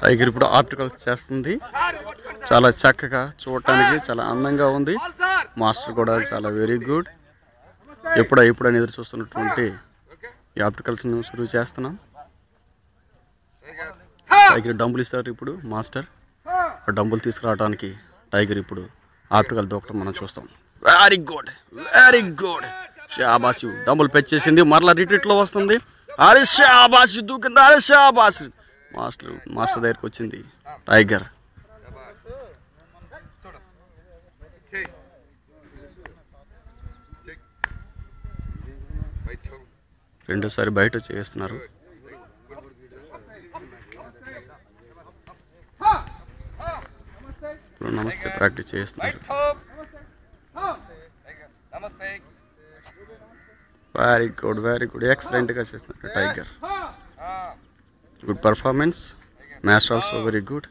Tiger ఇప్పుడు articles చేస్తుంది. చాలా చక్కగా చూడటానికి చాలా అందంగా ఉంది. మాస్టర్ కూడా చాలా వెరీ గుడ్. ఎప్పుడని ఎదురు చూస్తున్నటువంటి ఈ ఆర్టికల్స్ను షురూ చేస్తున్నాం. టైగర్ డంబుల్ ఇస్తారు ఇప్పుడు మాస్టర్. ఆ డంబుల్ తీసుకురావడానికి టైగర్ ఇప్పుడు ఆర్టికల్ దూకడం మనం చూస్తాం. Very good, very good. షాబాష్, డంబుల్ పెంచేసింది, మరలా రిట్రీట్లో వస్తుంది. అరే షాబాష్, దూకింది. అరే షాబాష్. మాస్టర్ దగ్గరికి వచ్చింది టైగర్. రెండోసారి బయట చేస్తున్నారు. ఇప్పుడు నమస్తే ప్రాక్టీస్ చేస్తున్నారు. Very good, very good. ఎక్సలెంట్గా చేస్తున్నారు tiger. Good performance. Match also very good.